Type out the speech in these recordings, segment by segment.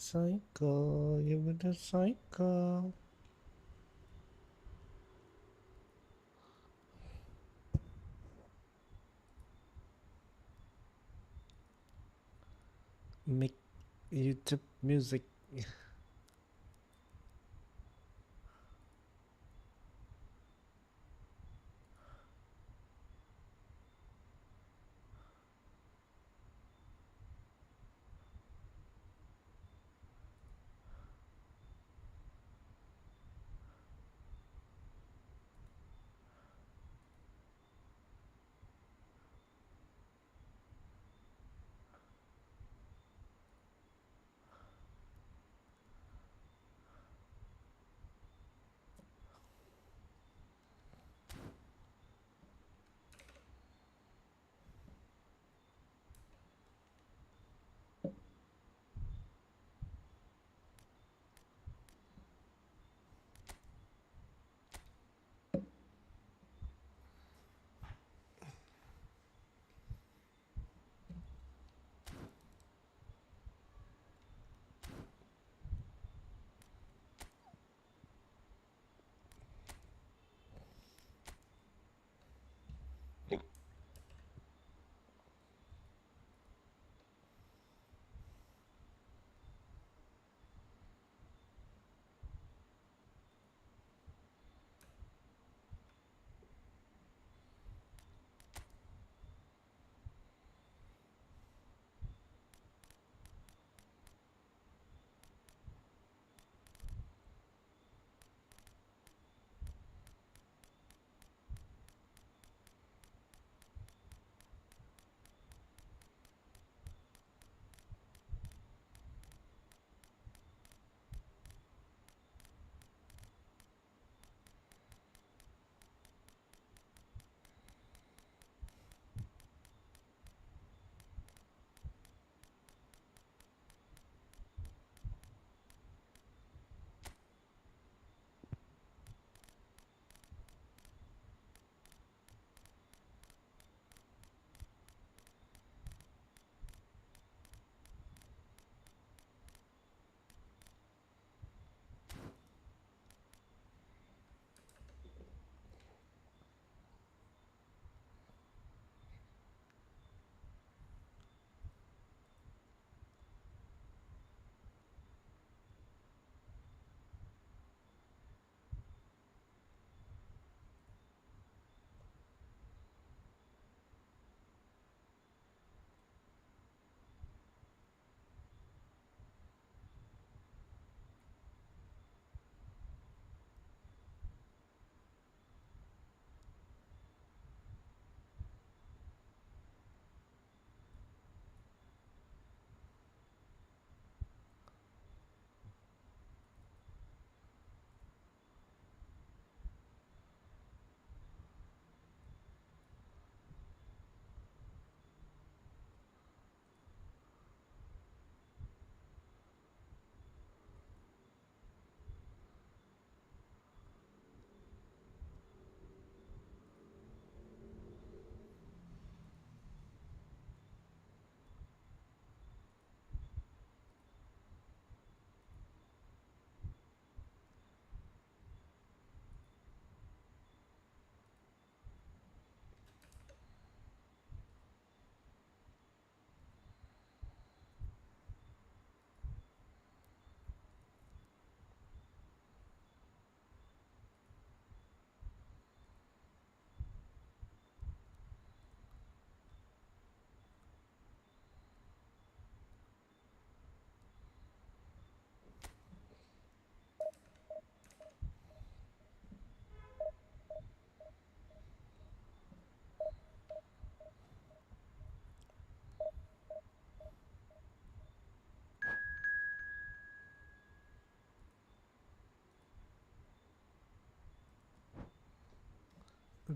Psycho, you were a psycho. Make YouTube music.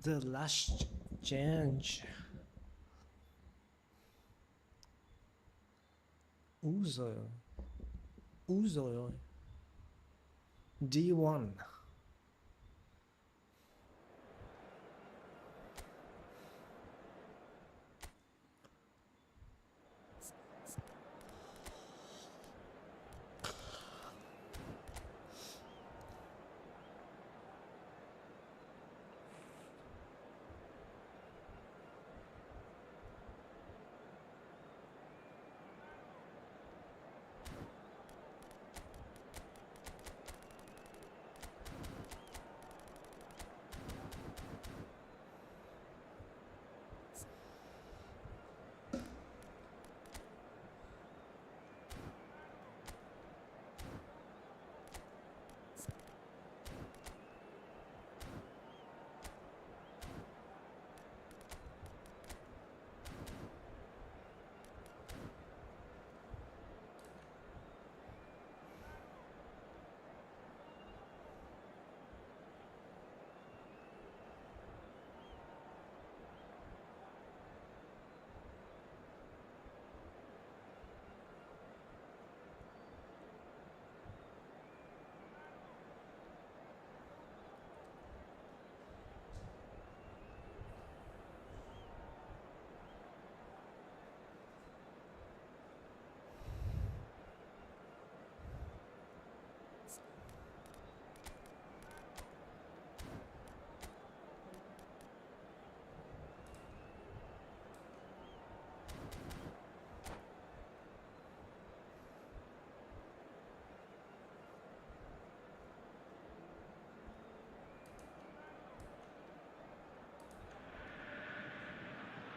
The last change. Uzo. Uzo. D1.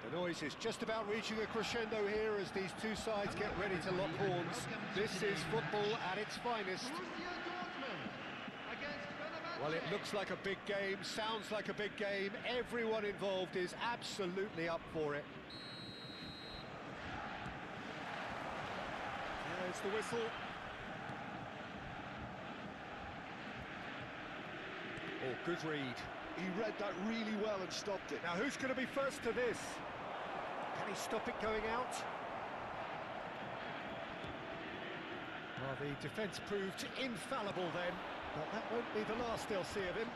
The noise is just about reaching a crescendo here as these two sides get ready to lock horns. This is football at its finest. Well, it looks like a big game, sounds like a big game. Everyone involved is absolutely up for it. There's the whistle. Oh, good read. He read that really well and stopped it. Now, who's going to be first to this? Can he stop it going out? Well, the defence proved infallible then, but that won't be the last they'll see of him.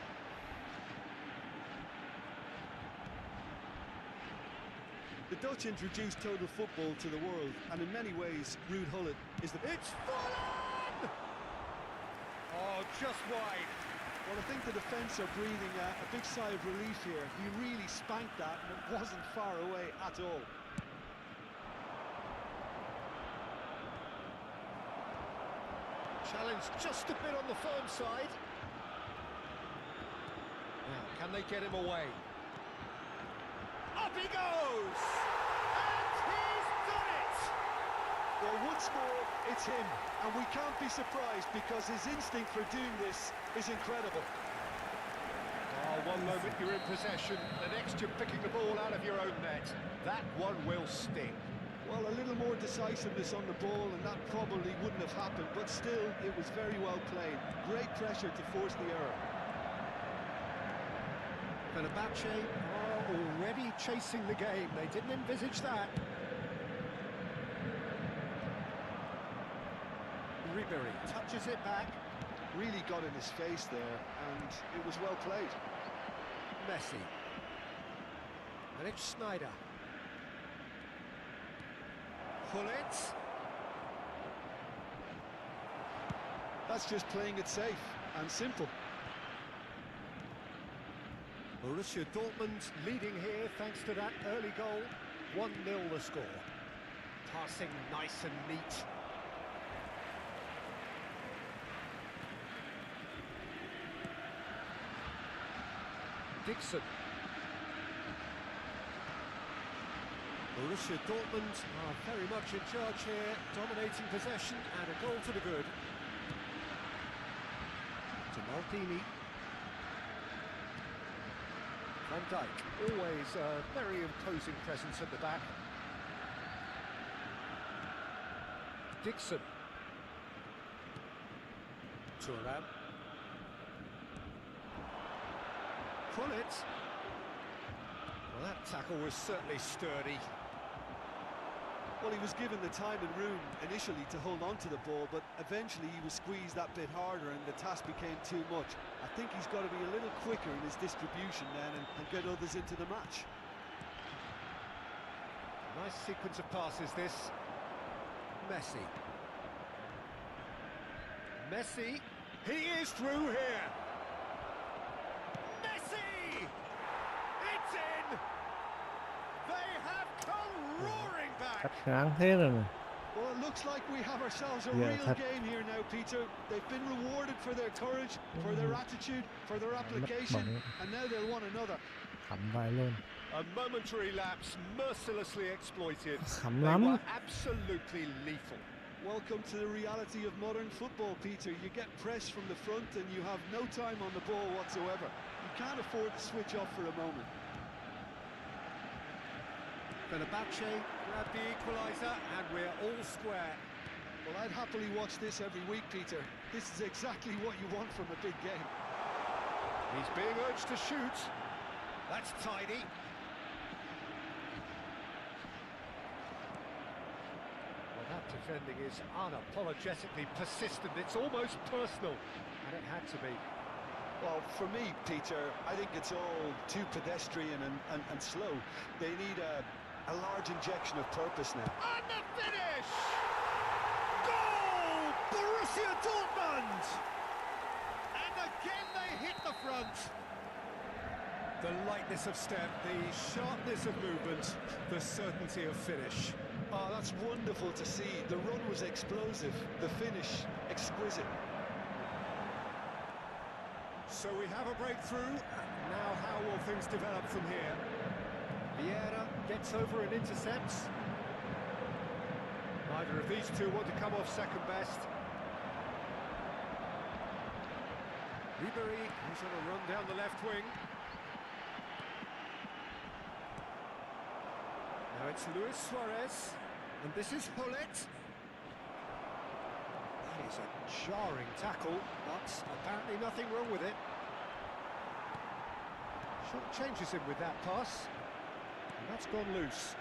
The Dutch introduced total football to the world, and in many ways, Ruud Gullit is the... It's full on! Oh, just wide. Well, I think the defence are breathing a big sigh of relief here. He really spanked that, and it wasn't far away at all. Challenge just a bit on the firm side. Now, can they get him away? Up he goes! And he's done it! Well, once more, it's him, and we can't be surprised because his instinct for doing this is incredible. Oh, one moment you're in possession, the next you're picking the ball out of your own net. That one will sting. Well, a little more decisiveness on the ball, and that probably wouldn't have happened, but still, it was very well played. Great pressure to force the error. Fenerbahce are already chasing the game. They didn't envisage that. Ribéry touches it back. Really got in his face there, and it was well played. Messi. And it's Sneijder. Gullit. That's just playing it safe and simple. Borussia Dortmund leading here thanks to that early goal. 1-0 the score. Passing nice and neat. Dixon. Borussia Dortmund are very much in charge here, dominating possession and a goal to the good. To Maldini. Van Dijk, always a very imposing presence at the back. Dixon. Thuram. Gullit. Well, that tackle was certainly sturdy. Well, he was given the time and room initially to hold on to the ball, but eventually he was squeezed that bit harder and the task became too much. I think he's got to be a little quicker in his distribution then and get others into the match. Nice sequence of passes this. Messi. Messi. He is through here. Messi! It's in! They have come roaring back! Cắt ngang thế rồi này. Well, it looks like we have ourselves a Yeah, real that- game here now, Peter. They've been rewarded for their courage, for their attitude, for their application, and now they'll want another. Khẩm vai luôn. A momentary lapse mercilessly exploited. Khẩm They lắm. were absolutely lethal. Welcome to the reality of modern football, Peter. You get pressed from the front and you have no time on the ball whatsoever. You can't afford to switch off for a moment. Fenerbahce grab the equaliser and we're all square. Well, I'd happily watch this every week, Peter. This is exactly what you want from a big game. He's being urged to shoot. That's tidy. Well, that defending is unapologetically persistent. It's almost personal, and it had to be. Well, for me, Peter, I think it's all too pedestrian and slow. They need a large injection of purpose now. And the finish! Goal! Borussia Dortmund! And again they hit the front. The lightness of step, the sharpness of movement, the certainty of finish. Oh, that's wonderful to see. The run was explosive, the finish exquisite. So we have a breakthrough. Now how will things develop from here? Vieira gets over and intercepts. Neither of these two want to come off second best. Ribery, who's on a run down the left wing. Now it's Luis Suarez, and this is Hullet. That is a jarring tackle, but apparently nothing wrong with it. Short changes him with that pass, and that's gone loose.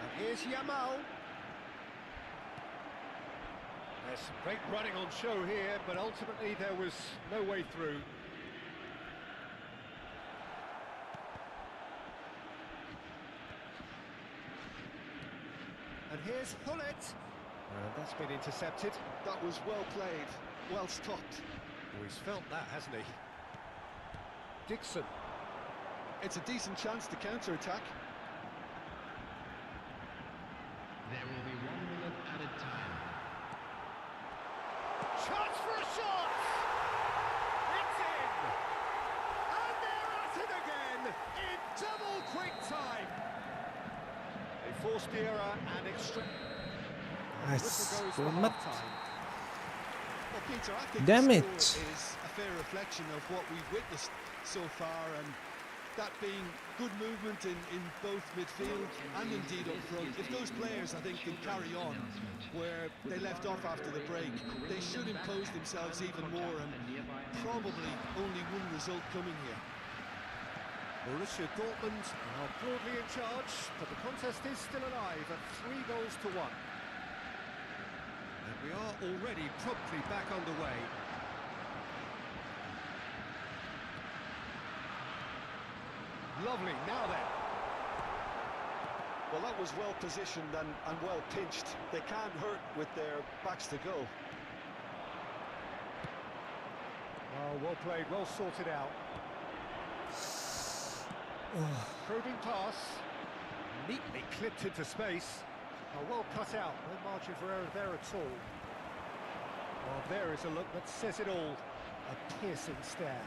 And here's Yamal. There's some great running on show here, but ultimately there was no way through. And here's Hullet. And that's been intercepted. That was well played, well stopped. Oh, he's felt that, hasn't he? Dixon. It's a decent chance to counter-attack. There will be 1 minute added time. Chance for a shot! It's in! And they're at it again in double quick time. They forced the error and extra. Nice. Whistle goes for Format. half-time. Well, Peter, I think Damn the it. score is a fair reflection of what we've witnessed so far, and that being good movement in both midfield and indeed up front. If those players, I think, can carry on where they left off after the break, they should impose themselves even more, and probably only one result coming here. Borussia Dortmund are broadly in charge, but the contest is still alive at 3-1. And we are already promptly back underway. Lovely, now then. Well, that was well positioned and well pinched. They can't hurt with their backs to go. Oh, well played, well sorted out. Probing pass. Neatly clipped into space. Oh, well cut out, no margin for error there at all. Well, there is a look that says it all. A piercing stare.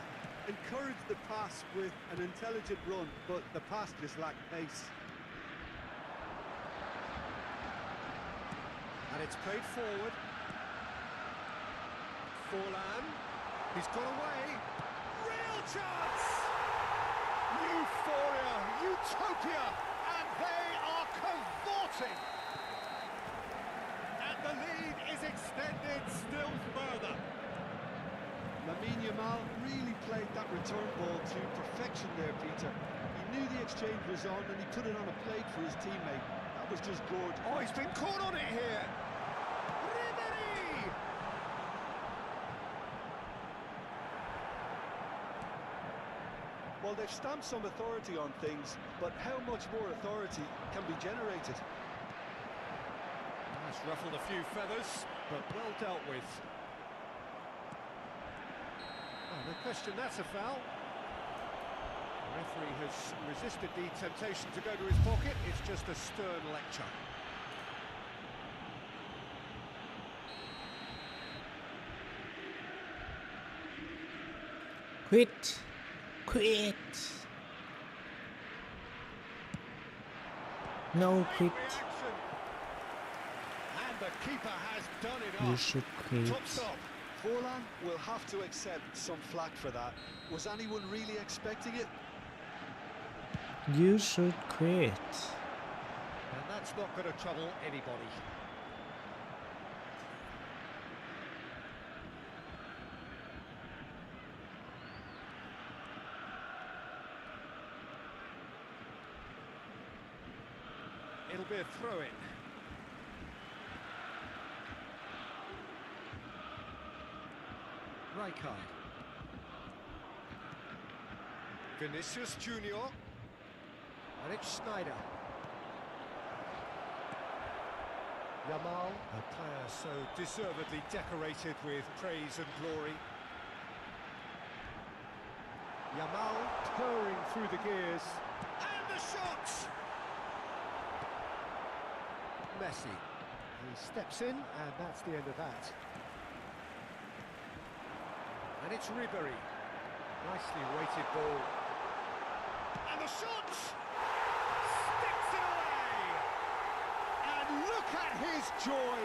Encouraged the pass with an intelligent run, but the pass just lacked pace. And it's played forward. Forlan. He's got away. Real chance! Euphoria, utopia, and they are cavorting. And the lead is extended still further. Lamine Yamal really played that return ball to perfection there, Peter. He knew the exchange was on and he put it on a plate for his teammate. That was just gorgeous. Oh, he's been caught on it here. Ribery! Well, they've stamped some authority on things, but how much more authority can be generated? That's ruffled a few feathers, but well dealt with. Oh, no question, that's a foul. The referee has resisted the temptation to go to his pocket. It's just a stern lecture. Quit. Quit. No Great quit. reaction. And the keeper has done it You up. should quit. Top stop. Forlan will have to accept some flack for that. Was anyone really expecting it? You should quit. And that's not going to trouble anybody. It'll be a throw-in. Rijkaard. Vinicius Junior. And it's Schneider. Yamal, a player so deservedly decorated with praise and glory. Yamal purring through the gears. And the shot! Messi. He steps in, and that's the end of that. And it's Ribery. Nicely weighted ball. And the shot! look at his joy!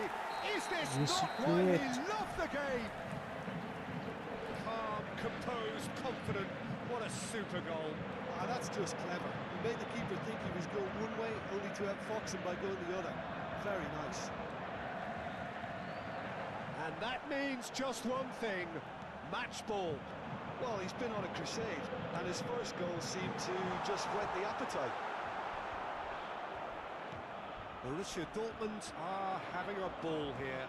Is this You not should why he quit. loved the game? Calm, composed, confident. What a super goal. Ah, that's just clever. He made the keeper think he was going one way, only to outfox him by going the other. Very nice. And that means just one thing, match ball. Well, he's been on a crusade, and his first goal seemed to just whet the appetite. Borussia Dortmund are having a ball here.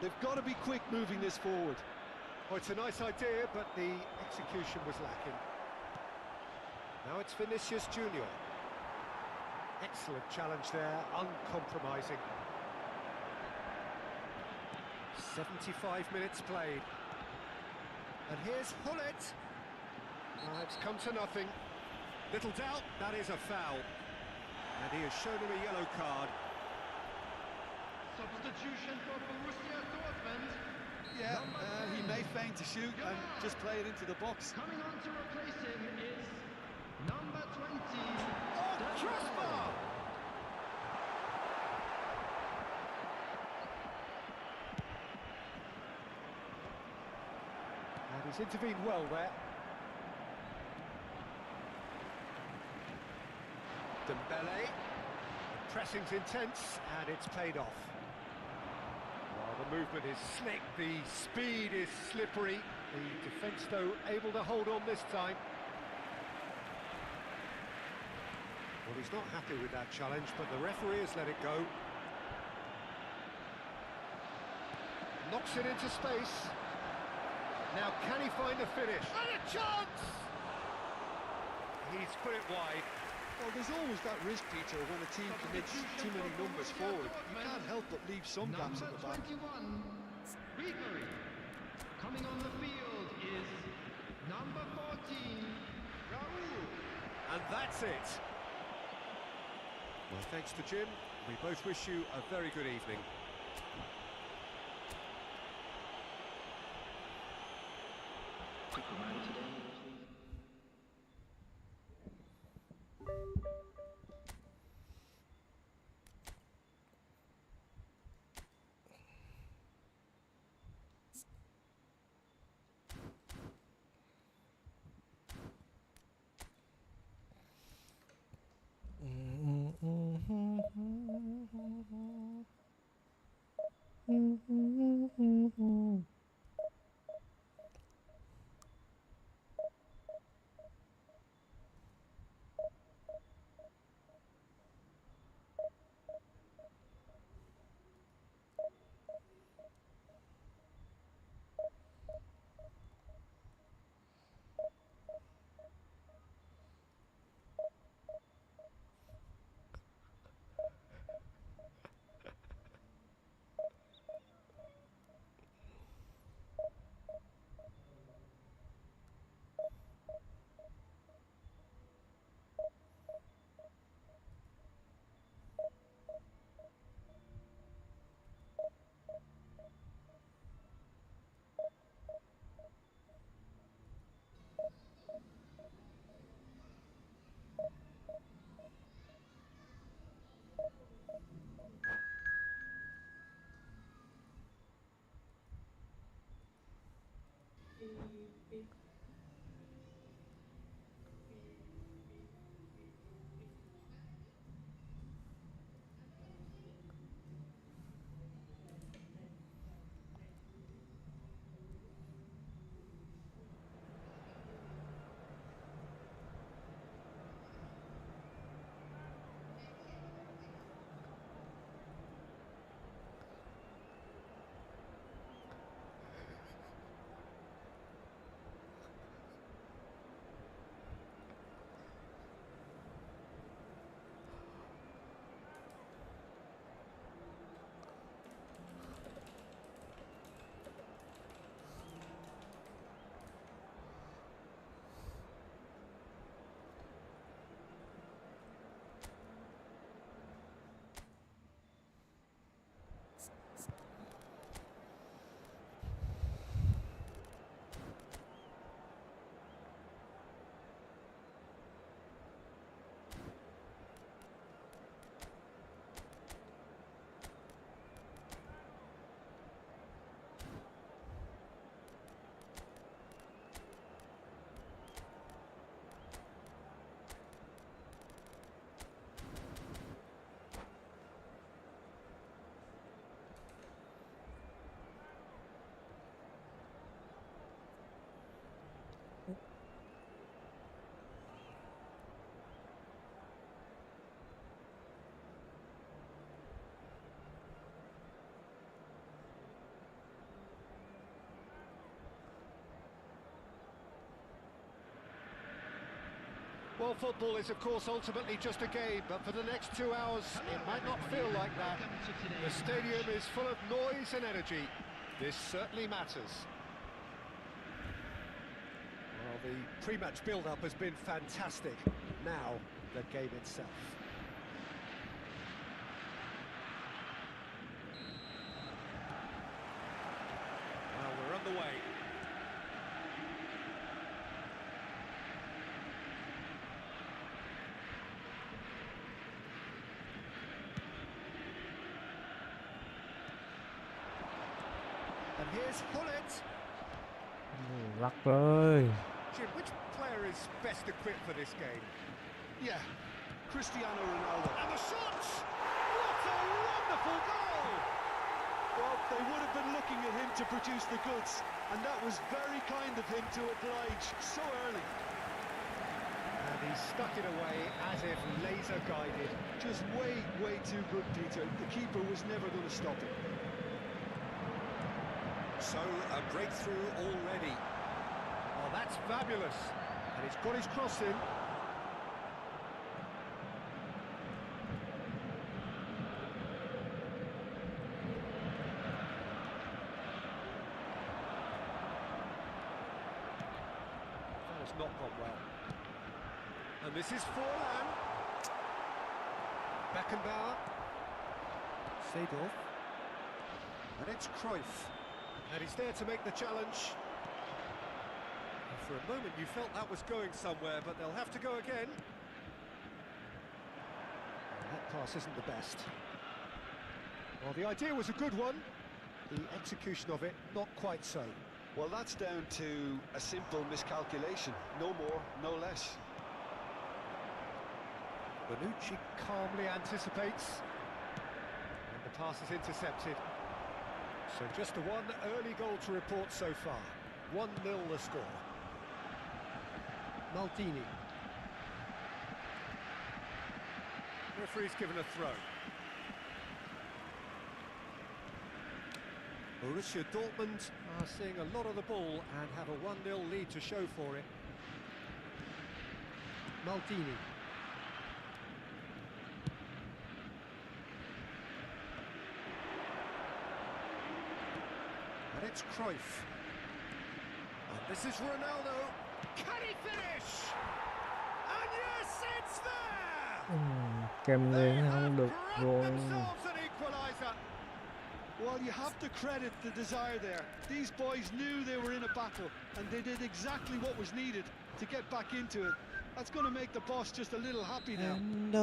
They've got to be quick moving this forward. Oh, it's a nice idea, but the execution was lacking. Now it's Vinicius Junior. Excellent challenge there, uncompromising. 75 minutes played. And here's Hullet. It's come to nothing. Little doubt, that is a foul. And he has shown him a yellow card. Substitution for Borussia Dortmund. Yeah, he may feign to shoot and just play it into the box. Coming on to replace him is number 20. Oh, crossbar! And he's intervened well there. Dembele. The pressing's intense and it's paid off. Well, the movement is slick, the speed is slippery. The defence, though, able to hold on this time. Well, he's not happy with that challenge, but the referee has let it go. Knocks it into space. Now, can he find the finish? And a chance! He's put it wide. Well, there's always that risk, Peter, when a team commits too many numbers forward. You can't help but leave some gaps at the back. Number 21, Ribery. Coming on the field is number 14, Raul. And that's it. Well, thanks to Jim. We both wish you a very good evening. Quick reminder today. Well, football is, of course, ultimately just a game, but for the next 2 hours, it might not feel like that. The stadium is full of noise and energy. This certainly matters. Well, the pre-match build-up has been fantastic. Now, the game itself. Well, we're underway. And here's Hullet. รักเลย Jim, which player is best equipped for this game? Yeah, Cristiano Ronaldo. And the shots! What a wonderful goal! Well, they would have been looking at him to produce the goods, and that was very kind of him to oblige so early. And he stuck it away as if laser guided. Just way too good, Peter. The keeper was never going to stop it. So, a breakthrough already. Oh, that's fabulous. And he's got his cross in. That has not gone well. And this is Forlan. Beckenbauer. Seedorf. And it's Cruyff. And he's there to make the challenge. And for a moment you felt that was going somewhere, but they'll have to go again. And that pass isn't the best. Well, the idea was a good one. The execution of it, not quite so. Well, that's down to a simple miscalculation. No more, no less. Bonucci calmly anticipates. And the pass is intercepted. So just the one early goal to report so far. 1-0 the score. Maldini. Referee's given a throw. Borussia Dortmund are seeing a lot of the ball and have a 1-0 lead to show for it. Maldini. And it's Cruyff. And this is Ronaldo. Can he finish? And yes, it's there! เกมเลยนะครับ được Grabbed rồi themselves an equaliser. Well, you have to credit the desire there. These boys knew they were in a battle, and they did exactly what was needed to get back into it. That's going to make the boss just a little happy now. แอนโด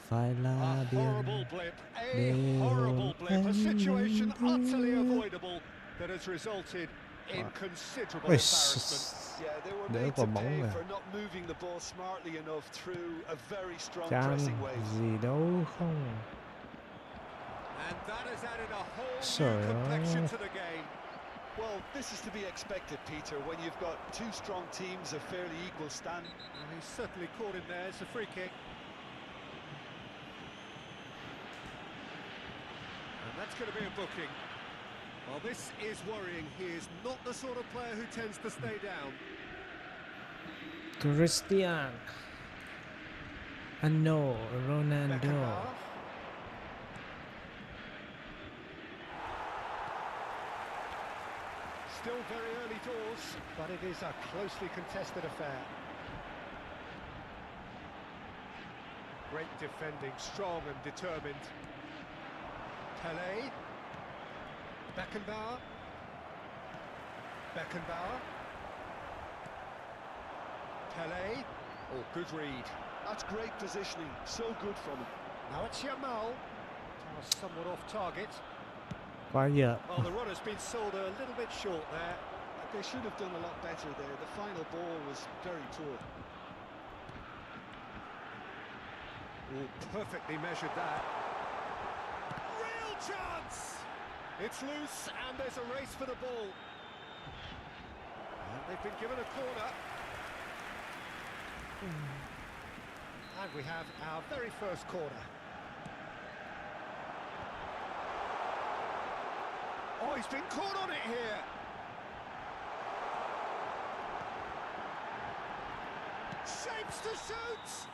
ไฟลา A เบียน horrible blip, a Neil horrible blip, a situation Henry. utterly avoidable that has resulted in considerable เฮ้ย embarrassment. Yeah, they were เดี๋ยว made กว่า to มอง pay เลย for not moving the ball smartly enough through a very strong จาน pressing wave. สีโดเข้า And that has added a whole So, new complexion to the game. Well, this is to be expected, Peter, when you've got two strong teams of fairly equal standing. And he's certainly caught him there. It's a free kick. And that's going to be a booking. Well, this is worrying. He is not the sort of player who tends to stay down. คริสเตียนอันโนโรนัลโด Beckenbauer. Still very early doors, but it is a closely contested affair. Great defending, strong and determined. Pelé. Beckenbauer. Beckenbauer. Pelé. Oh, good read. That's great positioning, so good from him. Now it's Yamal. Somewhat off target. กว่าเยอะ Well, the run has been sold a little bit short there. They should have done a lot better there. The final ball was very poor. Oh, perfectly measured that. Real chance! It's loose and there's a race for the ball. And they've been given a corner. And we have our very first corner. Oh, he's been caught on it here. Shapes to shoot!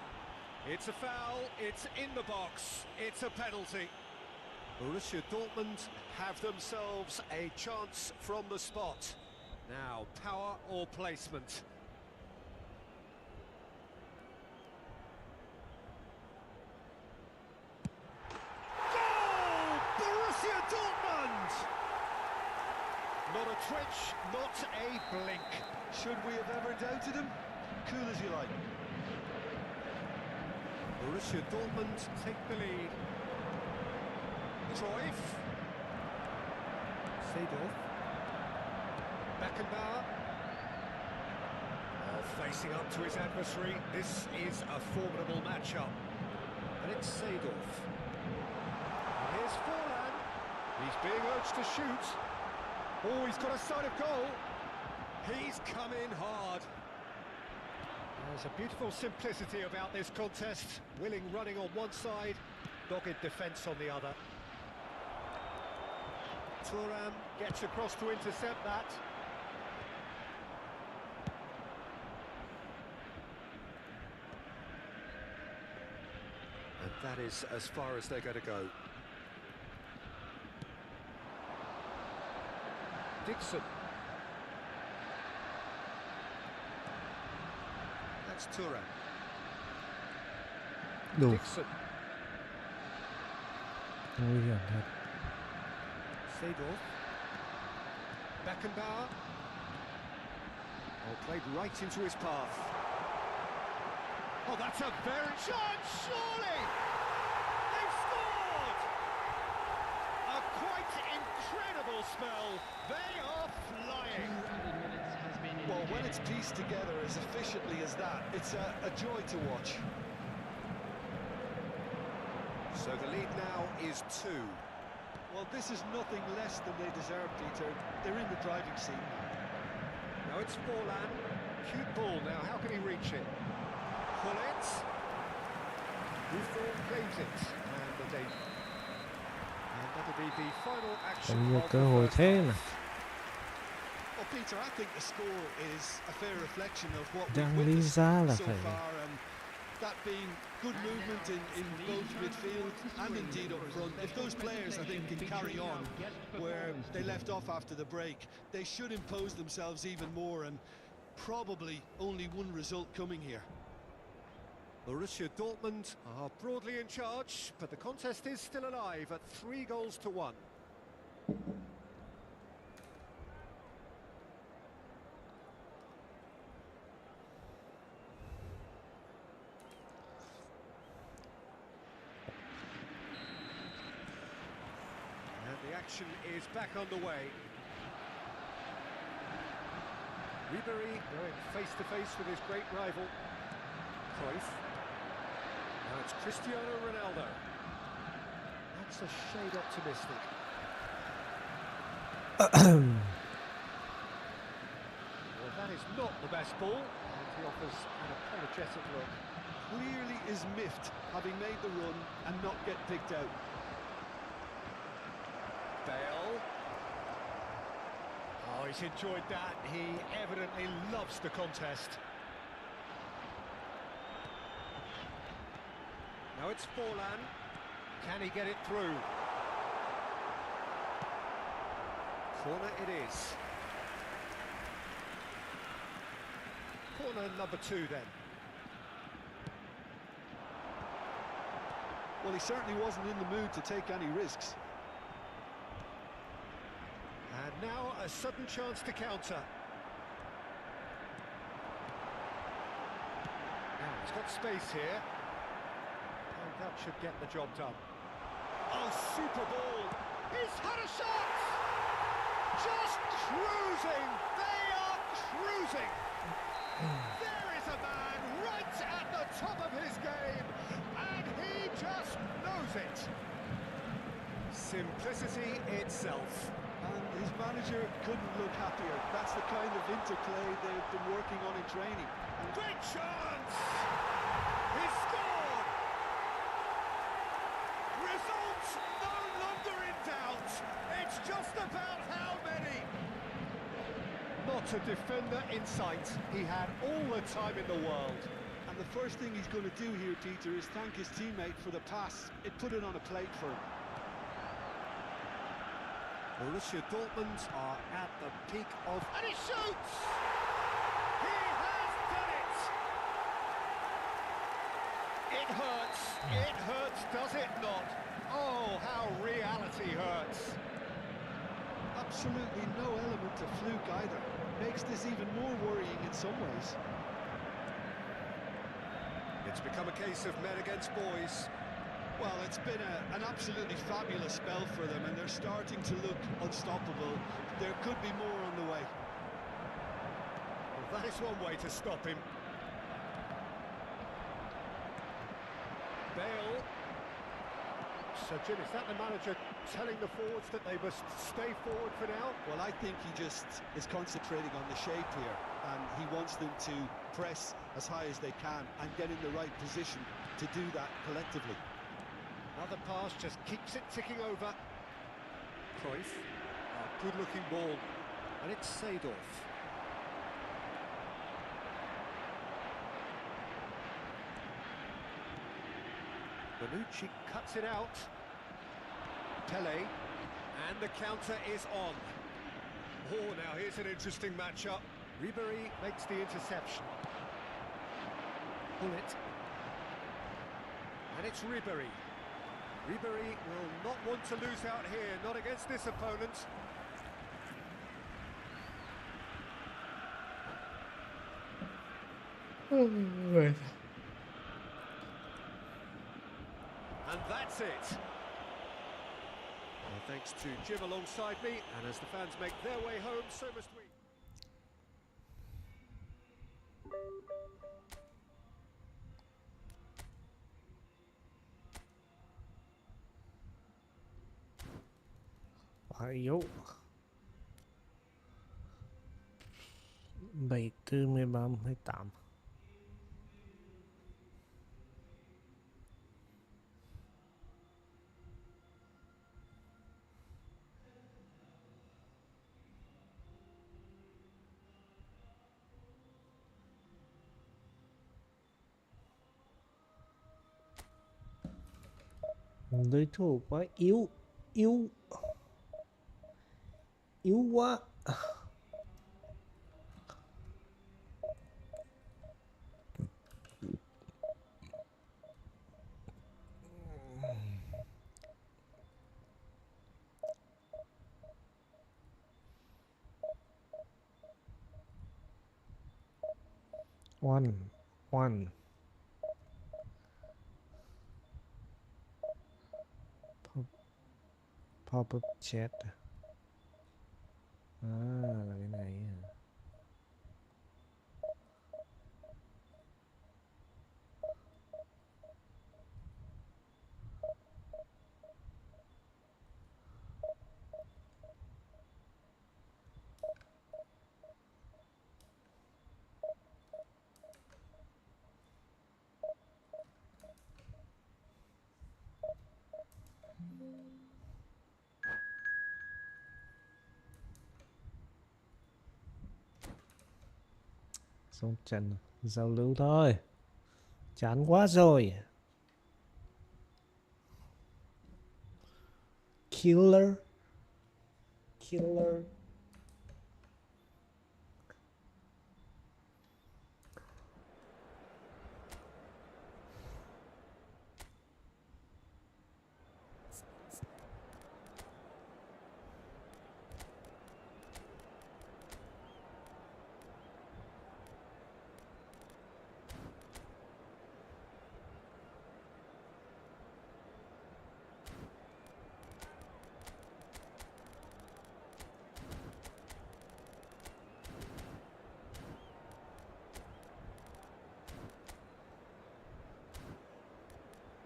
It's a foul, it's in the box, it's a penalty. Borussia Dortmund have themselves a chance from the spot. Now, power or placement? Goal! Borussia Dortmund! Not a twitch, not a blink. Should we have ever doubted him? Cool as you like. Borussia Dortmund take the lead. Cruyff. Seedorf. Beckenbauer. Facing up to his adversary. This is a formidable matchup. And it's Seedorf. And here's Forlan. He's being urged to shoot. Oh, he's got a sight of goal. He's come in hard. There's a beautiful simplicity about this contest. Willing running on one side, dogged defence on the other. Thuram gets across to intercept that. And that is as far as they're going to go. Dixon. That's Thuram. Đủ. Dixon. Nguy hiểm thật. Seedorf. Beckenbauer. Oh, played right into his path. Oh, that's a very chance, surely! They've scored! A quite incredible spell. They are flying. Well, when it's pieced together as efficiently as that, it's a joy to watch. So the lead now is 2. Well, this is nothing less than they deserve, Peter. They're in the driving seat now. Now it's Forlan. Cute ball now, how can he reach it? Pull it. Buffon claims it. And the debut. And that'll be the final action Có nhiều of cơ the hội first thế half. mà. Well, Peter, I think the score is a fair reflection of what we've Đang lý witnessed ra là so phải far, and that being good movement in both midfield and indeed up front. If those players, I think, can carry on where they left off after the break, they should impose themselves even more, and probably only one result coming here. Borussia Dortmund are broadly in charge, but the contest is still alive at 3-1. And the action is back underway. Ribéry going face-to-face with his great rival. Cruyff. Now it's Cristiano Ronaldo. That's a shade optimistic. Well, that is not the best ball, and he offers an apologetic look. Clearly is miffed, having made the run and not get picked out. Bale. Oh, he's enjoyed that. He evidently loves the contest. Now it's Forlan. Can he get it through? Corner it is. Corner number 2 then. Well, he certainly wasn't in the mood to take any risks. And now a sudden chance to counter. Now he's got space here. And that should get the job done. Oh, super ball! He's had a shot! Just cruising! They are cruising! There is a man right at the top of his game, and he just knows it. Simplicity itself. And his manager couldn't look happier. That's the kind of interplay they've been working on in training. Great chance! He scored! Results no longer in doubt. It's just about how many. Not got a defender in sight. He had all the time in the world. And the first thing he's going to do here, Peter, is thank his teammate for the pass. It put it on a plate for him. Borussia Dortmund are at the peak of... And he shoots! He has done it! It hurts, does it not? Oh, how reality hurts. Absolutely no element of fluke either. Makes this even more worrying in some ways. It's become a case of men against boys. Well, it's been an absolutely fabulous spell for them, and they're starting to look unstoppable. There could be more on the way. Well, that is one way to stop him. Bale. Sachin, is that the manager telling the forwards that they must stay forward for now? Well, I think he just is concentrating on the shape here, and he wants them to press as high as they can and get in the right position to do that collectively. Another pass just keeps it ticking over. Cruyff, a good-looking ball, and it's Seedorf. Bonucci cuts it out. Pele, and the counter is on. Oh, now here's an interesting matchup. Ribéry makes the interception. Bullet. And it's Ribéry. Ribéry will not want to lose out here, not against this opponent. And that's it. Well, thanks to Jim alongside me, and as the fans make their way home, so must we. Ayo. Bảy tư 13 28. Đối thủ quá yếu quá. One. Pop-up chat. Là cái này à. Xong trận giao lưu thôi, chán quá rồi. Killer.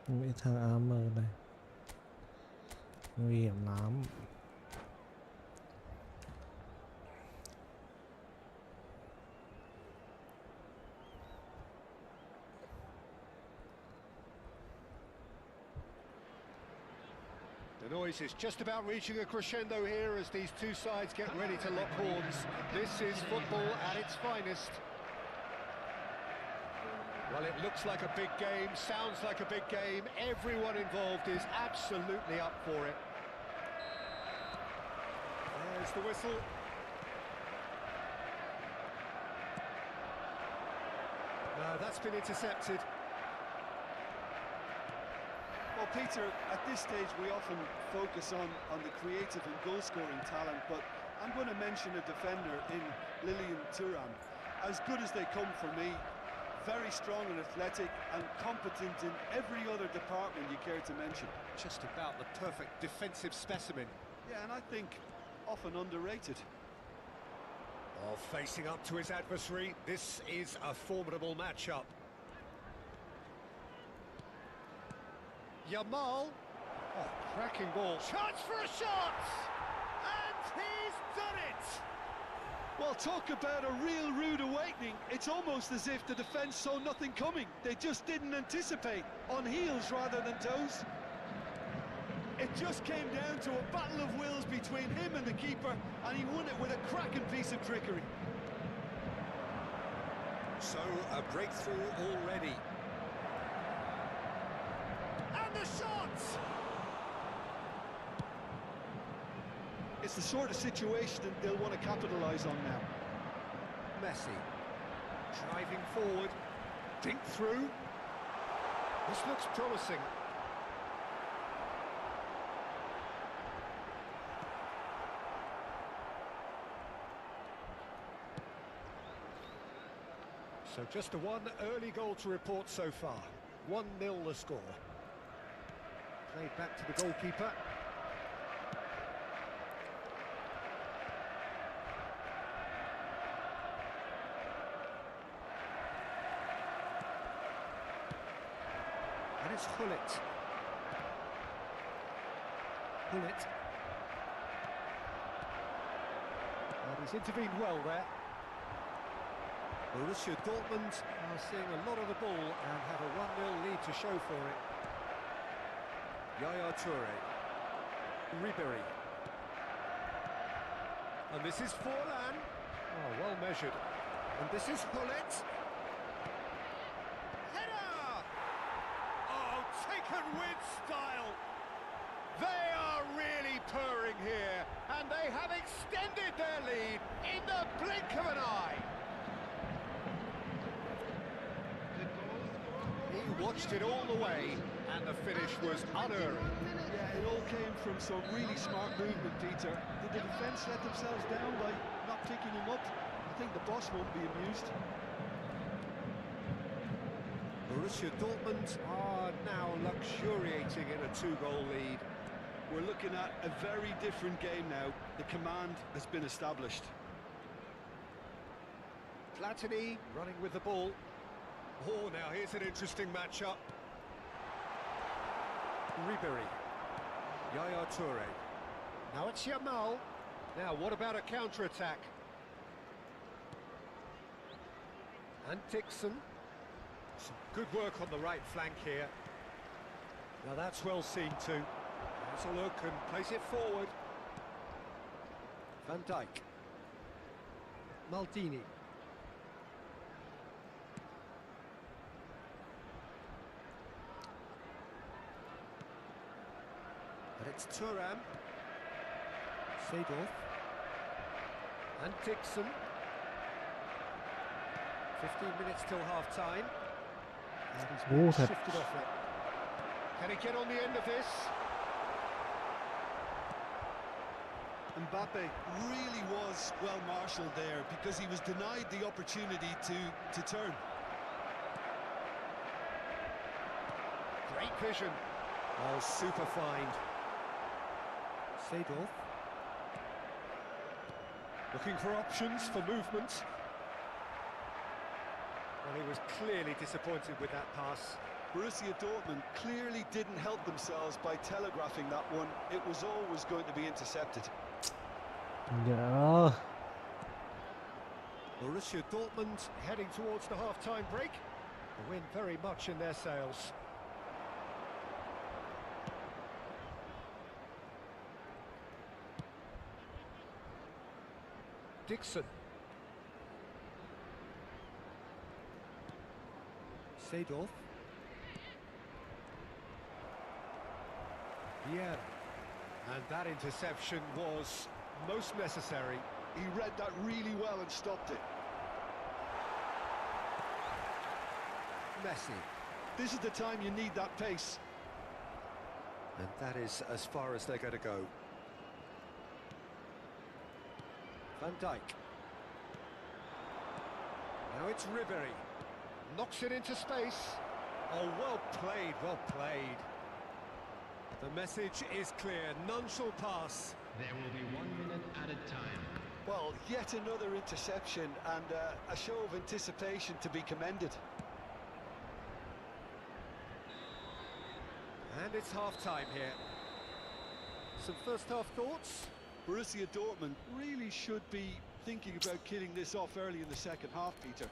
Mấy thằng AM này nguy hiểm lắm. The noise is just about reaching a crescendo here as these two sides get ready to lock horns. This is football at its finest. Well, it looks like a big game, sounds like a big game. Everyone involved is absolutely up for it. There's the whistle. That's been intercepted. Well, Peter, at this stage we often focus on the creative and goal-scoring talent, but I'm going to mention a defender in Lilian Thuram. As good as they come for me, very strong and athletic and competent in every other department you care to mention. Just about the perfect defensive specimen. Yeah, and I think often underrated. Oh, facing up to his adversary, this is a formidable matchup. Yamal. Oh, cracking ball. Chance for a shot! And he's done it! Well, talk about a real rude awakening. It's almost as if the defence saw nothing coming. They just didn't anticipate. On heels rather than toes. It just came down to a battle of wills between him and the keeper, and he won it with a cracking piece of trickery. So, a breakthrough already. And the shot! It's the sort of situation that they'll want to capitalise on now. Messi, driving forward, dink through. This looks promising. So just a one early goal to report so far. 1-0 the score. Played back to the goalkeeper. And it's Gullit. Gullit. And he's intervened well there. Borussia Dortmund are seeing a lot of the ball and have a 1-0 lead to show for it. Yaya Toure. Ribéry. And this is Forlan. Oh, well measured. And this is Gullit. Header! Oh, taken with style. They are really purring here, and they have extended their lead in the blink of an eye. He watched it all the way, and the finish was unerring. Yeah, it all came from some really smart movement, Peter. Did the defence let themselves down by not picking him up? I think the boss won't be amused. Borussia Dortmund are now luxuriating in a 2-goal lead. We're looking at a very different game now. The command has been established. Platini running with the ball. Oh, now here's an interesting matchup. Ribéry. Yaya Toure. Now it's Yamal. Now, what about a counter-attack? And Dixon. Some good work on the right flank here. Now that's well seen too. Has a look and plays it forward. Van Dijk. Maldini. And it's Thuram. Seedorf. And Dixon. 15 minutes till half-time. And he's been Water. shifted off it. Can he get on the end of this? Mbappe really was well marshalled there because he was denied the opportunity to turn. Great vision. Oh, super find. Seedorf. Looking for options for movement. Well, he was clearly disappointed with that pass. Borussia Dortmund clearly didn't help themselves by telegraphing that one. It was always going to be intercepted. Yeah. Borussia Dortmund heading towards the half-time break. The wind very much in their sails. Dixon. Seedorf. Vieira. And that interception was most necessary. He read that really well and stopped it. Messi. This is the time you need that pace. And that is as far as they're going to go. Van Dijk. Now it's Ribery. Knocks it into space. Oh, well played, well played. The message is clear, none shall pass. There will be 1 minute added time. Well, yet another interception and a show of anticipation to be commended. And it's half-time here. Some first-half thoughts? Borussia Dortmund really should be thinking about killing this off early in the second half, Peter.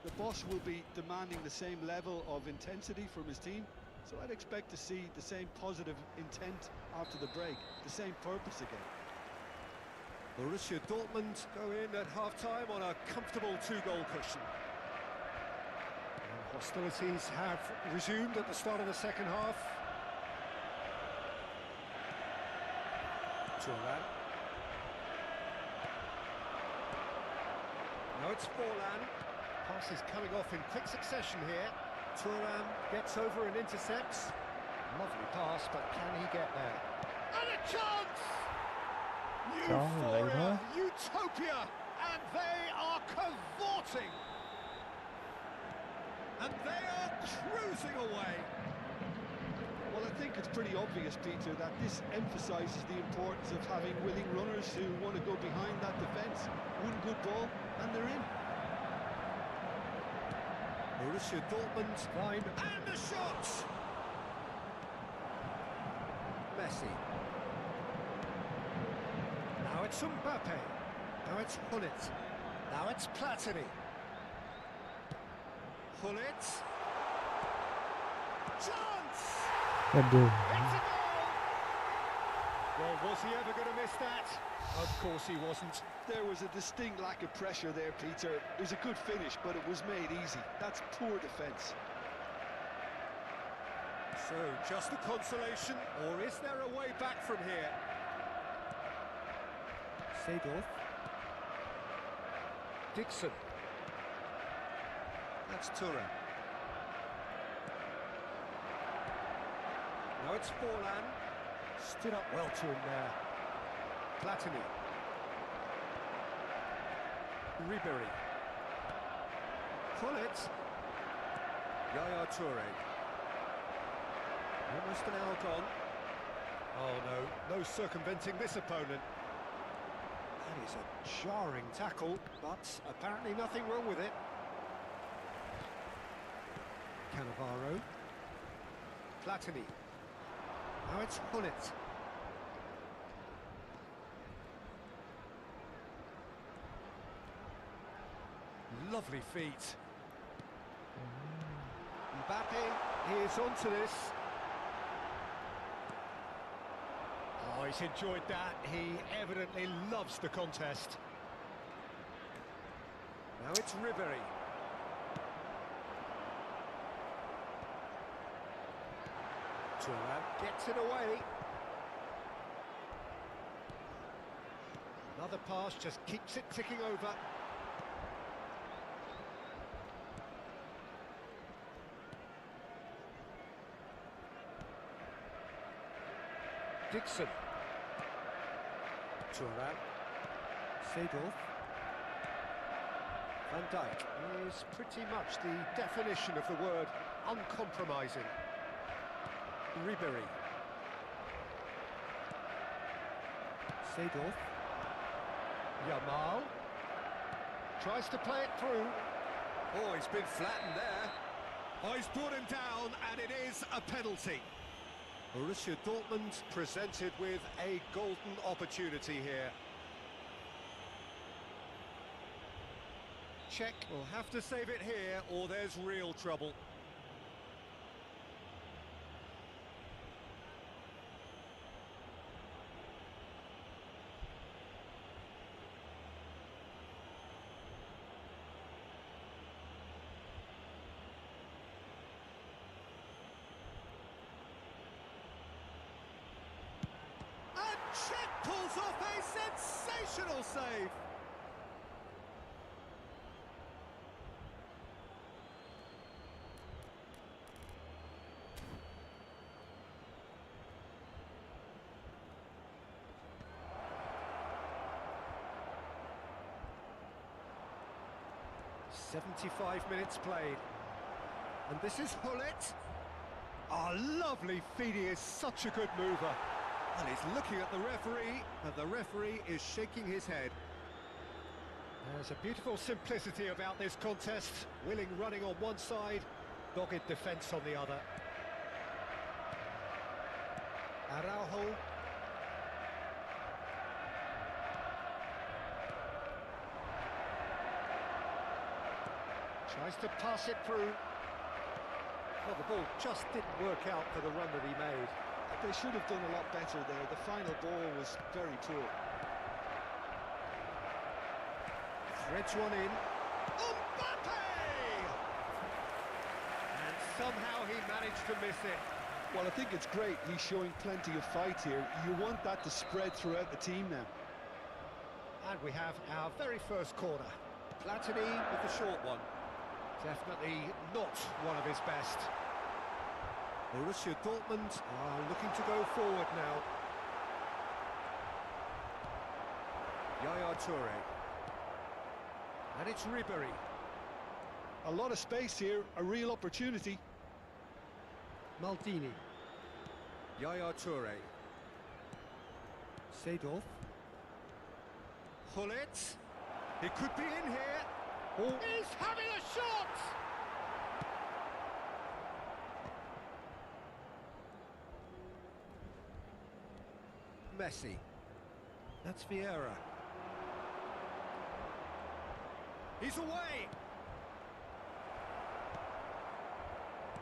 The boss will be demanding the same level of intensity from his team, so I'd expect to see the same positive intent after the break, the same purpose again. Borussia Dortmund go in at half-time on a comfortable two-goal cushion. And hostilities have resumed at the start of the second half. Thuram. Now it's Forlan. Pass is coming off in quick succession here. Thuram gets over and intercepts. Lovely pass, but can he get there? And a chance! Euphoria, utopia, and they are cavorting. And they are cruising away. Well, I think it's pretty obvious, Peter, that this emphasises the importance of having willing runners who want to go behind that defence. One good ball, and they're in. Borussia Dortmund line, and the shot! Messi. Now it's Mbappe. Now it's Hullet. Now it's Platini. Hullet. Chance! Aduh. It's a goal! Well, was he ever going to miss that? Of course he wasn't. There was a distinct lack of pressure there, Peter. It was a good finish, but it was made easy. That's poor defence. So, just a consolation, or is there a way back from here? Seedorf. Dixon. That's Thuram. Now it's Forlan. Stood up well to him there. Platini. Ribery. Hullet. Yaya Toure. Almost an hour gone. Oh no, no circumventing this opponent. That is a jarring tackle, but apparently nothing wrong with it. Cannavaro. Platini. Now it's Hullet. Lovely feet. Mbappe is onto this. Oh, he's enjoyed that. He evidently loves the contest. Now it's Ribery. Thuram gets it away. Another pass just keeps it ticking over. Dixon. Thuram. Seedorf. Van Dijk is pretty much the definition of the word uncompromising. Ribery. Seedorf. Yamal. Tries to play it through. Oh, he's been flattened there. Oh, he's brought him down, and it is a penalty. Borussia Dortmund presented with a golden opportunity here. Czech will have to save it here, or there's real trouble. Cech pulls off a sensational save. "75 minutes played. And this is Hullet. Oh, lovely feed. He is such a good mover. And he's looking at the referee, and the referee is shaking his head. There's a beautiful simplicity about this contest. Willing running on one side, dogged defence on the other. Araujo. Tries to pass it through. Well, the ball just didn't work out for the run that he made. They should have done a lot better there. The final ball was very poor. Threads one in. Mbappe! And somehow he managed to miss it. Well, I think it's great. He's showing plenty of fight here. You want that to spread throughout the team now. And we have our very first corner. Platini with the short one. Definitely not one of his best. Borussia Dortmund are looking to go forward now. Yaya Toure. And it's Ribéry. A lot of space here, a real opportunity. Maldini. Yaya Toure. Seedorf. Hullet. He could be in here. Oh. He's having a shot! Messi. That's Vieira. He's away!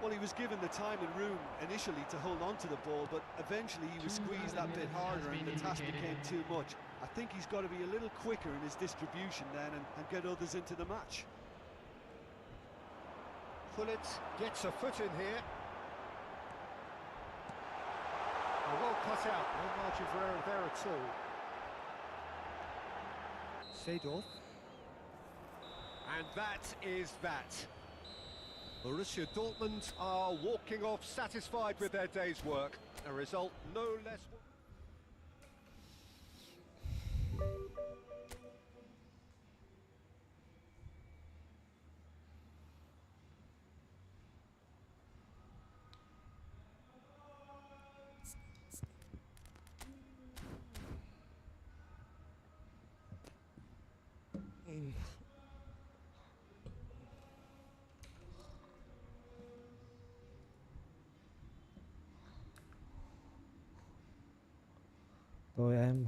Well, he was given the time and room initially to hold on to the ball, but eventually he was squeezed that bit harder and the task became too much. I think he's got to be a little quicker in his distribution then and get others into the match. Hullet gets a foot in here. Oh, well cut out, no margin for error there at all. Seedorf. And that is that. Borussia Dortmund are walking off satisfied with their day's work. A result no less... Tôi em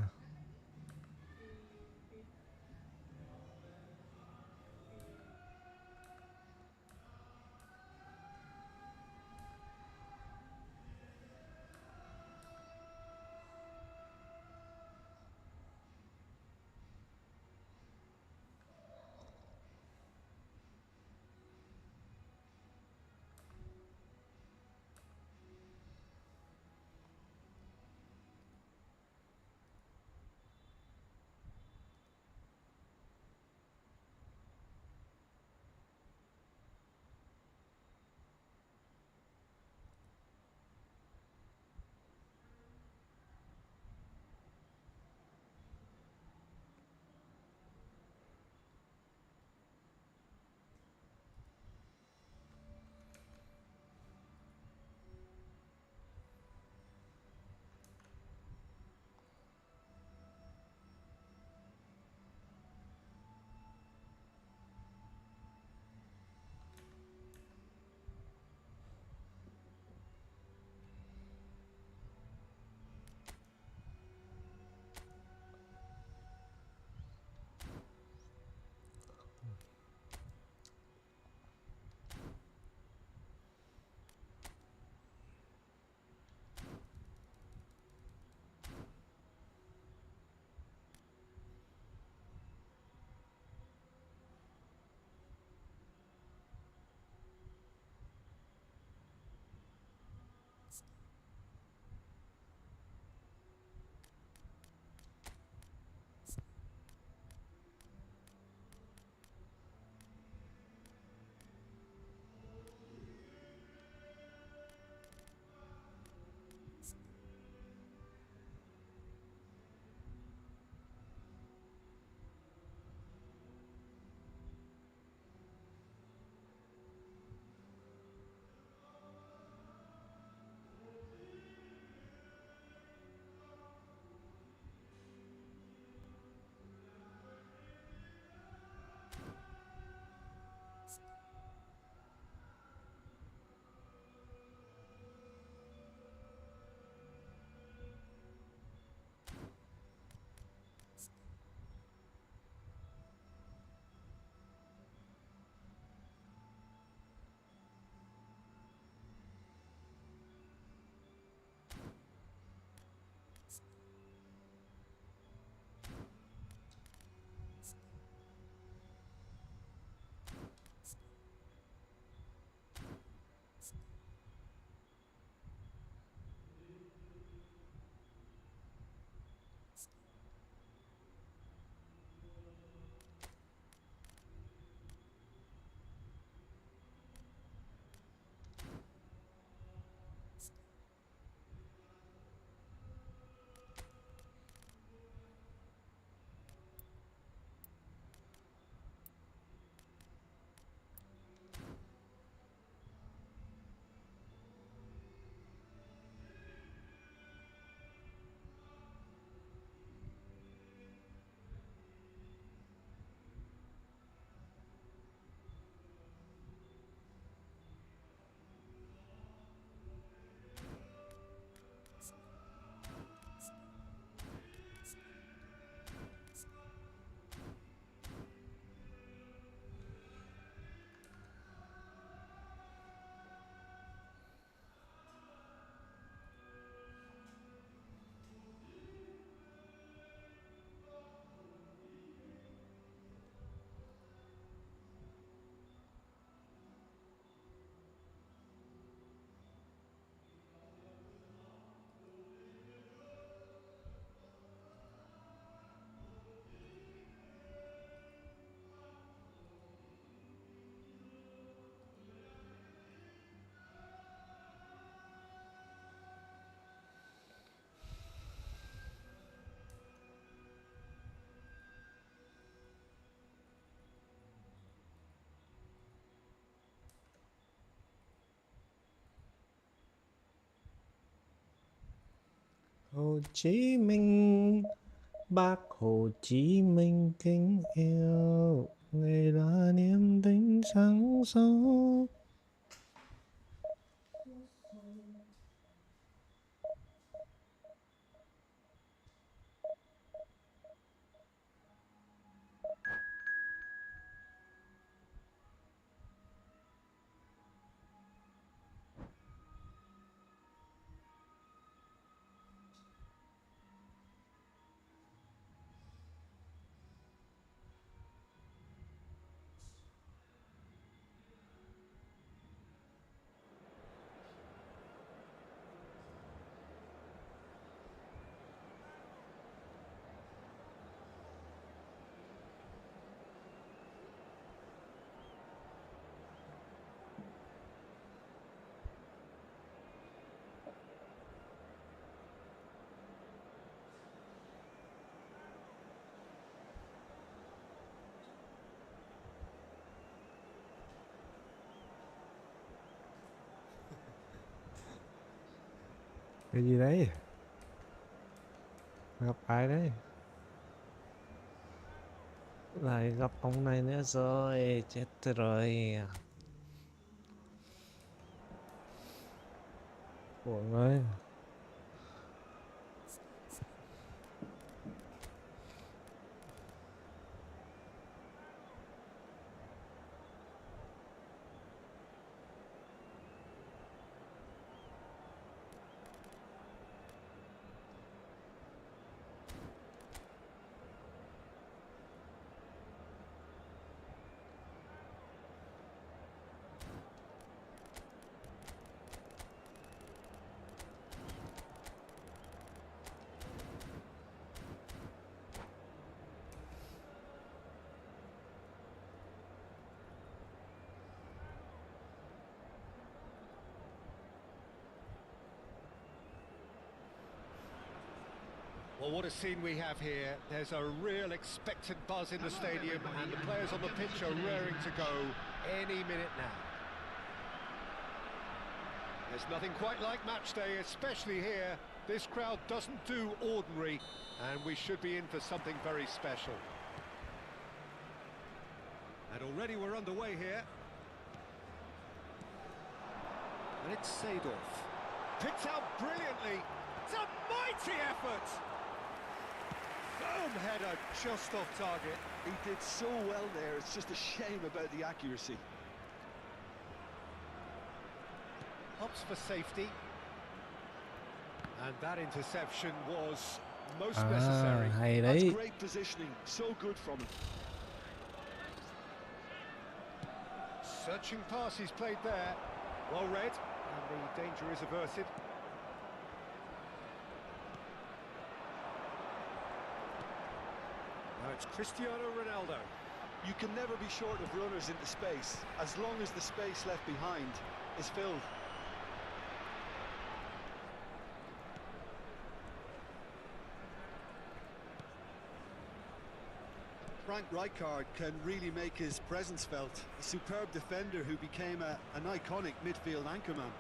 Hồ Chí Minh, Bác Hồ Chí Minh kính yêu, người là niềm tin sáng soi. Cái gì đấy? Gặp ai đấy? Lại gặp ông này nữa rồi, chết rồi. Buồn ơi. Well, what a scene we have here. There's a real expectant buzz in the stadium, and the players on the pitch are raring to go any minute now. There's nothing quite like match day, especially here. This crowd doesn't do ordinary, and we should be in for something very special. And already we're underway here. And it's Seedorf. Picked out brilliantly. It's a mighty effort! Boom, header just off target. He did so well there, it's just a shame about the accuracy. Hops for safety. And that interception was most À, necessary. hay That's đấy. great positioning, so good from him. Searching pass he's played there. Well read, and the danger is averted. Now it's Cristiano Ronaldo. You can never be short of runners into space, as long as the space left behind is filled. Frank Rijkaard can really make his presence felt. A superb defender who became an iconic midfield anchorman.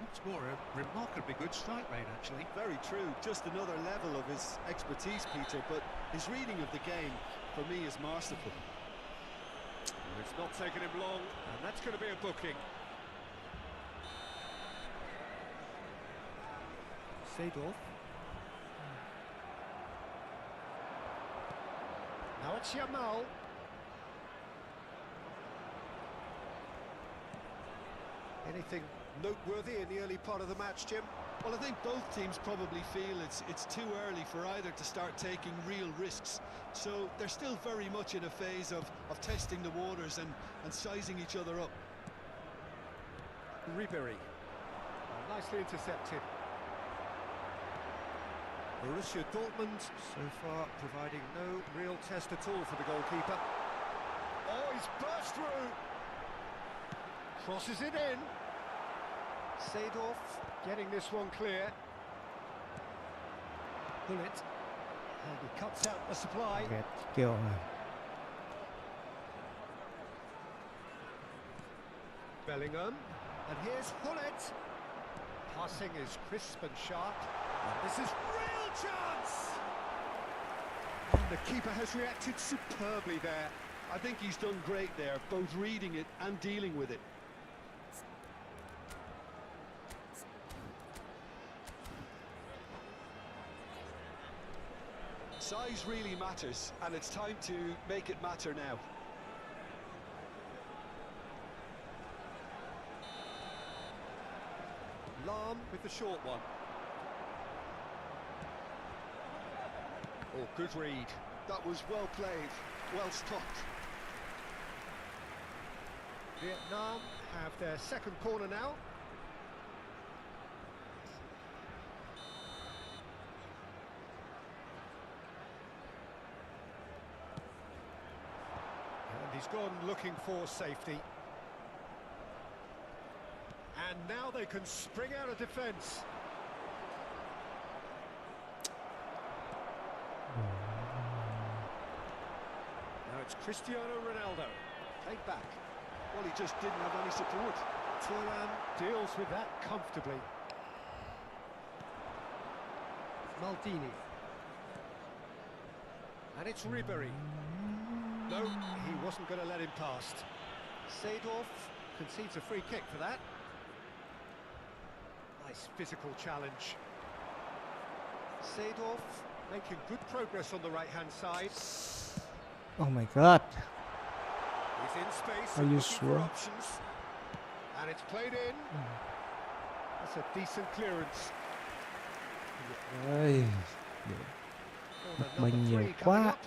What's more, a remarkably good strike rate, actually. Very true, just another level of his expertise, Peter, but his reading of the game, for me, is masterful. It's not taken him long, and that's going to be a booking. Seedorf. Now it's Yamal. Anything noteworthy in the early part of the match, Jim? Well, I think both teams probably feel it's too early for either to start taking real risks. So they're still very much in a phase of testing the waters and sizing each other up. Ribery. Nicely intercepted. Borussia Dortmund so far providing no real test at all for the goalkeeper. Oh, he's burst through. Crosses it in. Seedorf getting this one clear. Bullet. And he cuts out the supply. Ghét kiểu này. Bellingham. And here's Hullet. Passing is crisp and sharp. And this is real chance! And the keeper has reacted superbly there. I think he's done great there, both reading it and dealing with it. Size really matters, and it's time to make it matter now. Lahm with the short one. Oh, good read. That was well played, well stopped. Vietnam have their second corner now. And he's gone looking for safety. And now they can spring out of defence. Now it's Cristiano Ronaldo. Played back. Well, he just didn't have any support. Thuram deals with that comfortably. Maldini. And it's Ribéry. No, he wasn't going to let him past. Seedorf concedes a free kick for that. Nice physical challenge. Seedorf making good progress on the right-hand side. Oh my god. He's in space. Are you looking for sure? options. And it's played in. That's a decent clearance. Ơi, Corner mình number nhiều 3 coming quá. up.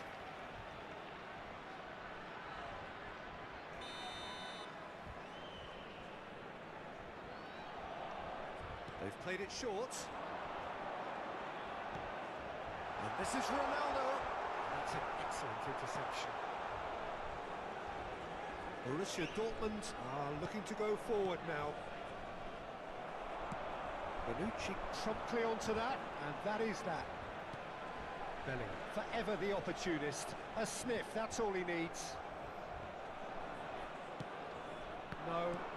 They've played it short. And this is Ronaldo. That's an excellent interception. Borussia Dortmund are looking to go forward now. Bonucci promptly onto that, and that is that. Bellingham, forever the opportunist. A sniff, that's all he needs.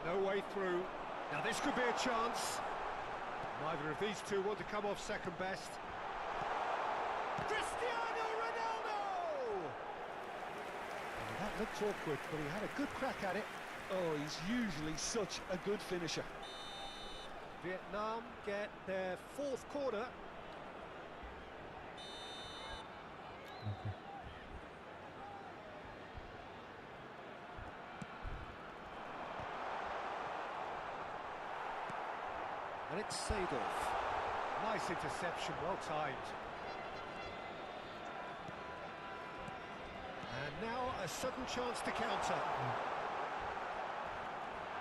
No way through. Now this could be a chance. Neither of these two want to come off second best. Cristiano Ronaldo! Oh, that looked awkward, but he had a good crack at it. Oh, he's usually such a good finisher. Vietnam get their fourth corner. And it's Seedorf. Nice interception, well timed. And now a sudden chance to counter.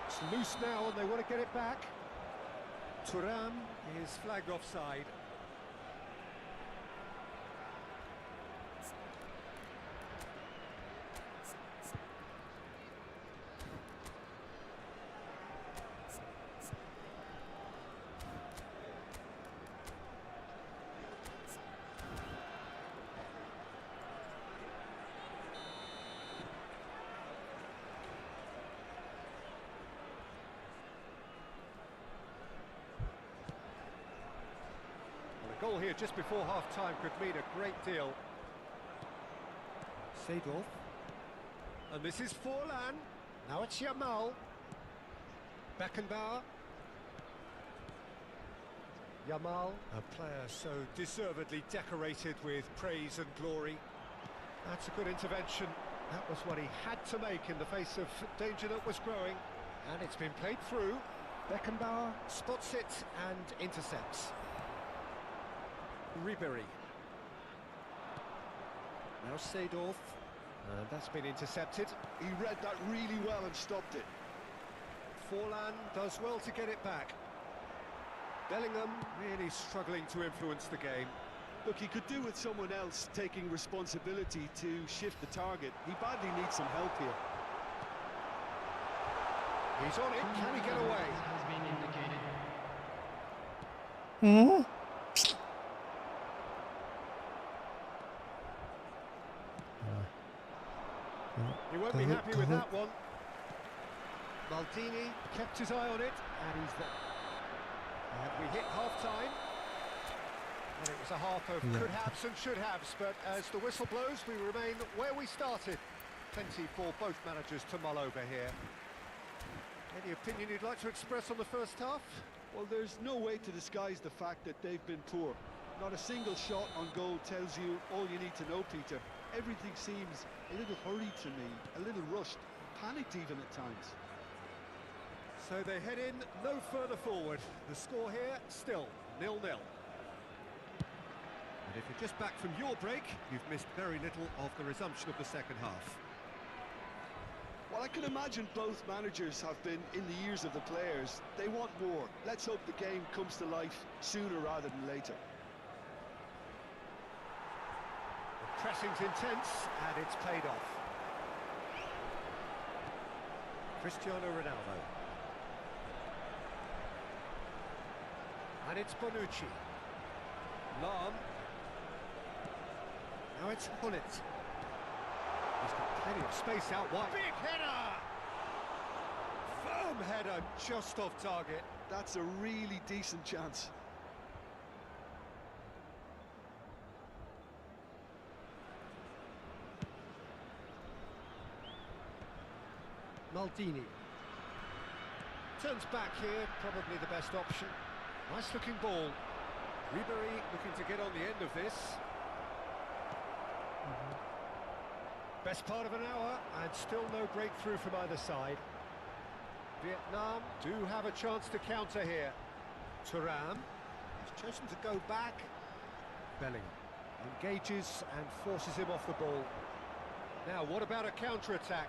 It's loose now and they want to get it back. Thuram is flagged offside. Goal here just before half-time could mean a great deal. Seedorf. And this is Forlan. Now it's Yamal. Beckenbauer. Yamal, a player so deservedly decorated with praise and glory. That's a good intervention. That was what he had to make in the face of danger that was growing. And it's been played through. Beckenbauer spots it and intercepts. Ribéry. Now Seedorf. And that's been intercepted. He read that really well and stopped it. Forlan does well to get it back. Bellingham really struggling to influence the game. Look, he could do with someone else taking responsibility to shift the target. He badly needs some help here. He's on it. Can he get away? Has been indicated. Ừ. He won't be happy with that one. Maldini kept his eye on it, and he's there. And we hit half-time. And it was a half of Yeah. could-haves and should-haves, but as the whistle blows, we remain where we started. Plenty for both managers to mull over here. Any opinion you'd like to express on the first half? Well, there's no way to disguise the fact that they've been poor. Not a single shot on goal tells you all you need to know, Peter. Everything seems a little hurried to me, a little rushed, panicked even at times. So they head in no further forward. The score here, still 0-0. And if you're just back from your break, you've missed very little of the resumption of the second half. Well, I can imagine both managers have been in the ears of the players. They want more. Let's hope the game comes to life sooner rather than later. The pressing's intense, and it's paid off. Cristiano Ronaldo. And it's Bonucci. Lahm. Now it's Hullet. He's got plenty of space out wide. Big header! Firm header, just off target. That's a really decent chance. Maldini. Turns back here, probably the best option. Nice looking ball. Ribery looking to get on the end of this. Best part of an hour, and still no breakthrough from either side. Vietnam do have a chance to counter here. Thuram has chosen to go back. Bellingham engages and forces him off the ball. Now, what about a counter-attack?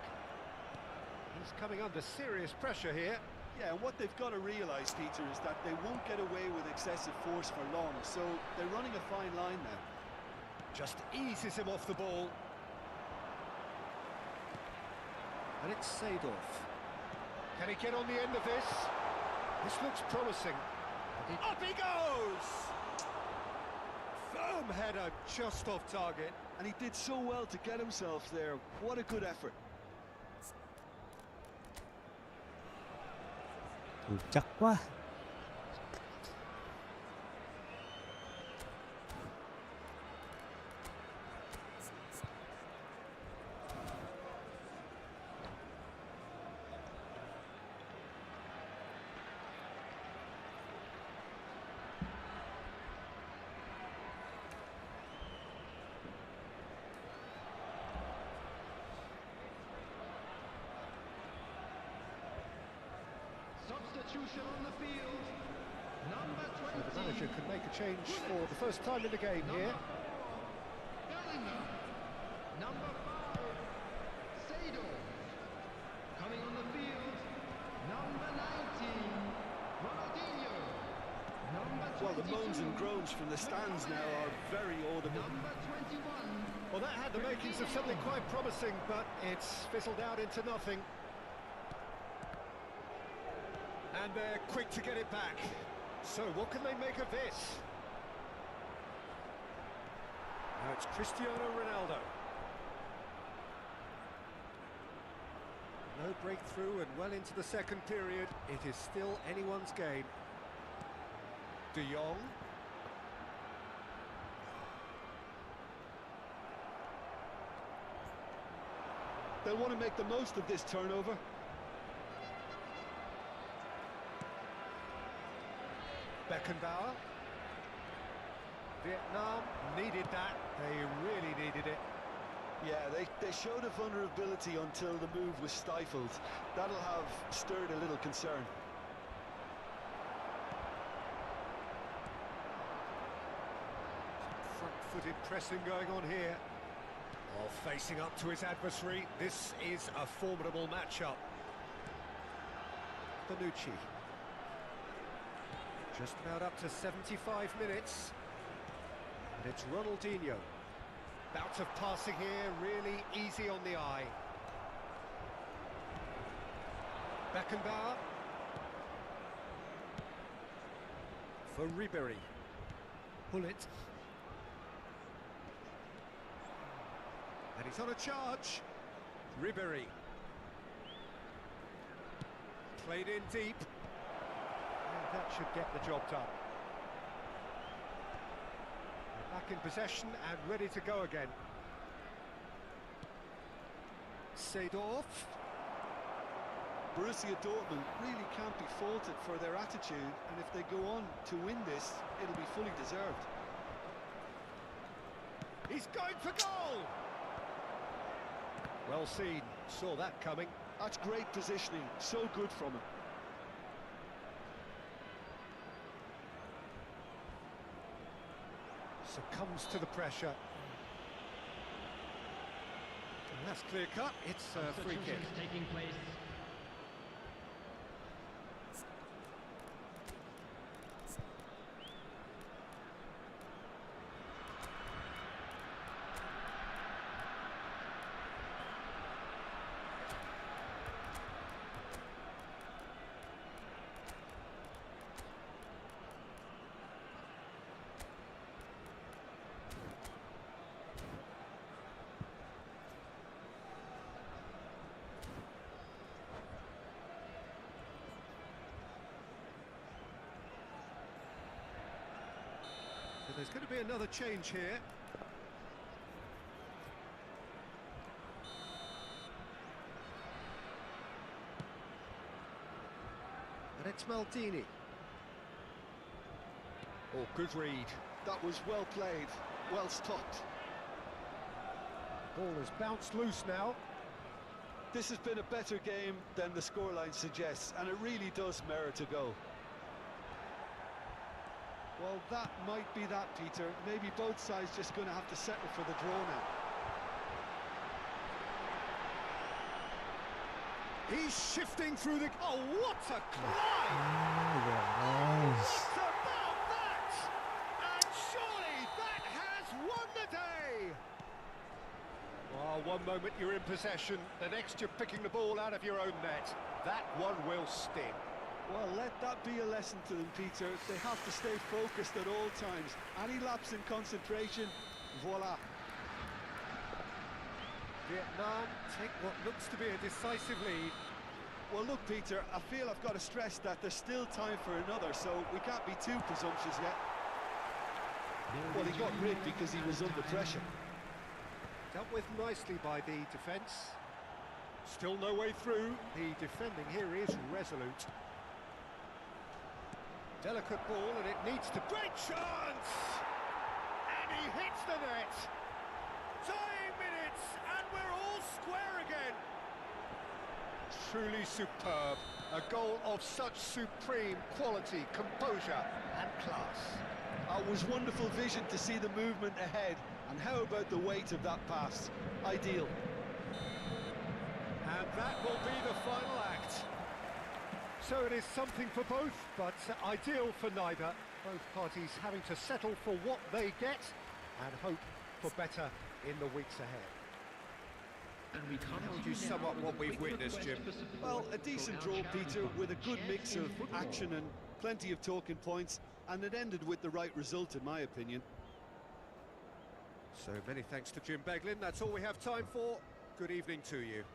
He's coming under serious pressure here. Yeah, and what they've got to realise, Peter, is that they won't get away with excessive force for long, so they're running a fine line now. Just eases him off the ball. And it's Seedorf. Can he get on the end of this? This looks promising. Up he goes! Firm header, just off target. And he did so well to get himself there. What a good effort. Ui, chắc quá. Substitution on the field. Number So 20. the manager can make a change for the first time in the game here. Bellingham. Number 5. Seedorf. Coming on the field. Number 19. Ronaldinho. Number 22. Well, the moans and groans from the stands now are very audible. Number 21. Well, that had the makings of something quite promising, but it's fizzled out into nothing. And they're quick to get it back. So what can they make of this? Now it's Cristiano Ronaldo. No breakthrough and well into the second period. It is still anyone's game. De Jong. They'll want to make the most of this turnover. Beckenbauer. Vietnam needed that. They really needed it. Yeah, they showed a vulnerability until the move was stifled. That'll have stirred a little concern. Front-footed pressing going on here. While facing up to his adversary, this is a formidable matchup. Bonucci. Just about up to 75 minutes. And it's Ronaldinho. Bout of passing here, really easy on the eye. Beckenbauer. For Ribery. Hullet. And he's on a charge. Ribery. Played in deep. And that should get the job done. They're back in possession and ready to go again. Seedorf. Borussia Dortmund really can't be faulted for their attitude, and if they go on to win this, it'll be fully deserved. He's going for goal! Well seen, saw that coming. That's great positioning, so good from him. Succumbs to the pressure. And that's clear cut, it's a free kick. Substitutions taking place. So there's going to be another change here. And it's Maldini. Oh, good read. That was well played, well stopped. Ball has bounced loose now. This has been a better game than the scoreline suggests, and it really does merit a goal. Well, that might be that, Peter. Maybe both sides just going to have to settle for the draw now. He's shifting through the... Oh, what a climb! Yes. What about that? And surely that has won the day! Well, one moment you're in possession, the next you're picking the ball out of your own net. That one will sting. Well, let that be a lesson to them, Peter. They have to stay focused at all times. Any lapse in concentration, voila. Vietnam take what looks to be a decisive lead. Well, look, Peter, I feel I've got to stress that there's still time for another, so we can't be too presumptuous yet. Well, he got rid because he was under pressure. Dealt with nicely by the defence. Still no way through. The defending here is resolute. Delicate ball, and it needs to... Great chance! And he hits the net! Tying minutes, and we're all square again! Truly superb. A goal of such supreme quality, composure and class. It was wonderful vision to see the movement ahead, and how about the weight of that pass? Ideal. And that will be the final act. So it is something for both, but ideal for neither. Both parties having to settle for what they get and hope for better in the weeks ahead. And we How would you sum up what we've witnessed, Jim? Well, a decent draw, Peter, with a good mix of action and plenty of talking points, and it ended with the right result, in my opinion. So many thanks to Jim Beglin. That's all we have time for. Good evening to you.